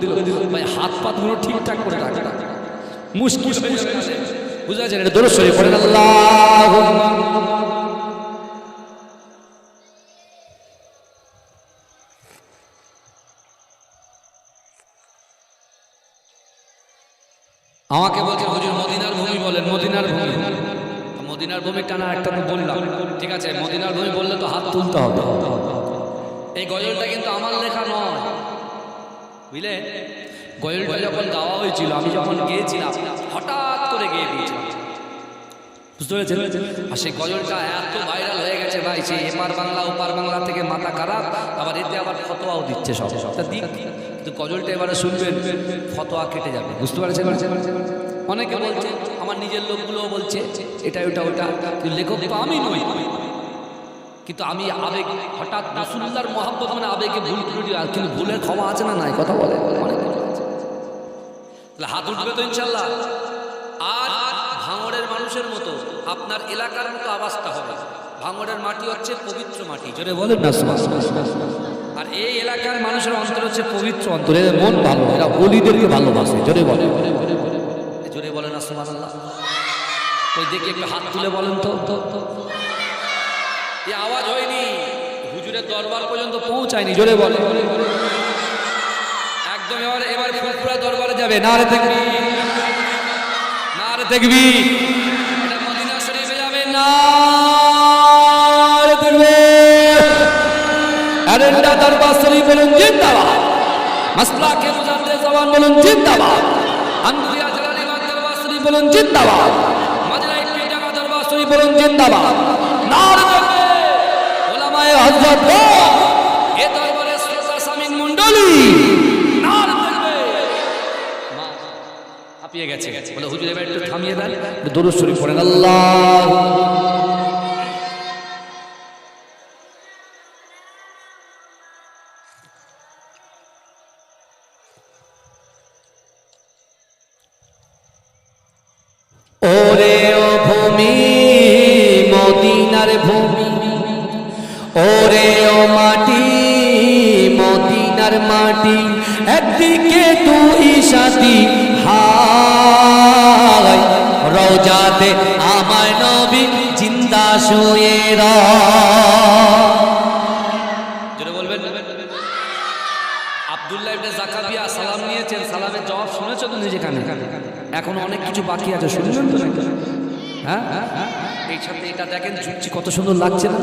তুলে দিল, ভাই হাত পাতগুলো ঠিকঠাক করে রাখা মুশকিল হয়ে যাবে। বুঝা যাচ্ছে? এটা দরুদ শরীফ পড়েন আল্লাহুম্মা। আমাকে বলছে হুজুর মদিনার ভূমি বলেন, মদিনার ভূমি। মদিনার ভূমি টানা একটা তো বললাম, ঠিক আছে, মদিনার ভূমি বললে তো হাত তুলতে হবে। এই গজলটা কিন্তু আমার লেখা নয়, বুঝলে? গজলটা যখন গাওয়া হয়েছিল, আমি যখন গিয়েছিলাম, হঠাৎ করে গিয়ে দিয়েছিলাম, বুঝতে পেরেছেন? আর সেই গজলটা এত ভাইরাল হয়ে গেছে ভাই, সেই এপার বাংলা ওপার বাংলা থেকে মাথা খারাপ, আবার এতে আবার ফতোয়াও দিচ্ছে সব। দিক, কিন্তু গজলটা এবারে শুনবেন, ফতোয়া কেটে যাবে, বুঝতে পারছেন? অনেকে বলছে, আমার নিজের লোকগুলোও বলছে এটা ওটা ওটা, কিন্তু লেখক তো আমি নই। কিন্তু আমি আবেগ, হঠাৎ রাসূলুল্লাহর মহব্বত মানে আবেগে ভুল ত্রুটি, আর কিন্তু ভুলের ক্ষমা আছে না নাই? কথা বলে অনেক আছে। তাহলে হাত উঠবে তো ইনশাল্লাহ। আর ভাঙড়ের মানুষের মতো, আপনার এলাকার মতো আওয়াজটা হবে। ভাঙড়ের মাটি হচ্ছে পবিত্র মাটি, জোরে বলেন না সুবহানাল্লাহ। আর এই এলাকার মানুষের অন্তর হচ্ছে পবিত্র অন্তর, এদের মন ভালো, এরা ওলিদেরকে ভালোবাসে, জোরে বলে, জোরে বলে না সুবহানাল্লাহ। ওই দেখি একটু হাত তুলে বলেন তো, এই আওয়াজ হয়নি, হুজুরের দরবার পর্যন্ত পৌঁছায়নি, জোরে বলে একদম। এবার ফুরফুরা দরবারে যাবে, নারে তাকবীর, নারে তাকবীর। এটা মদিনা শরীফে যাবে, নারে তাকবীর। আরেন্ডা দরবার শরীফ বলুন জিন্দাবাদ, মাসলাকে মুজাদ্দিদ জওয়ান বলুন জিন্দাবাদ, আন্দুরিয়া জালালিবাগ দরবার শরীফ বলুন জিন্দাবাদ, মদিনা ইট্টিজাগা দরবার শরীফ বলুন জিন্দাবাদ, নারে তাকবীর। ওলামায়ে হযরত এ দরবারের শ্রোতা সামিন মণ্ডলী, নারে তাকবীর। মা হাঁপিয়ে গেছে, বলে হুজুর এবার একটু থামিয়ে দেন, দরুদ শরীফ পড়েন আল্লাহ। ওরে ও ভূমি মদিনার ভূমি, ওরে ও মাটি মদিনার মাটি, একদিকে তুই সাথী হায়, রওজাতে আমার নবী জিন্দা শুয়ে জোরে বলবেন। আব্দুল্লাহ ইবনে যাকারিয়া সালাম নিয়েছেন, সালামের জবাব শুনেছো তো নিজে কানে? এখন অনেক কিছু বাকি আছে, শুনবেন তো নাকি? হ্যাঁ, এই সাথে এটা দেখেন ঝুঁকছি, কত সুন্দর লাগছে না?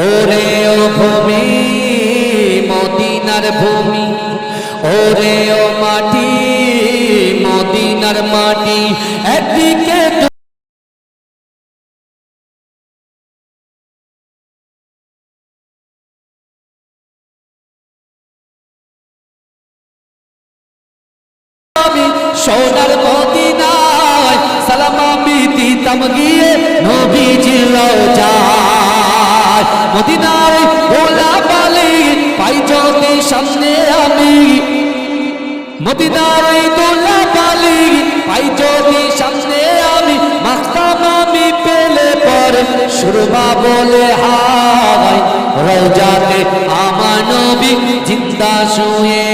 ওরে ও ভূমি মদিনার ভূমি, ওরে ও মাটি মদিনার মাটি, একদিকে সোনার মদিনায় সালাম আমি দিতাম গিয়ে নবীজির রওজায়, মদিনায় গোলাপ আলী পাই যদি সামনে আমি, মদিনায় গোলাপ আলী পাই যদি সামনে আমি, মাখতাম আমি পেলে পরে সুরমা বলে হায়, রওজাতে আমার নবী জিন্দা শুয়ে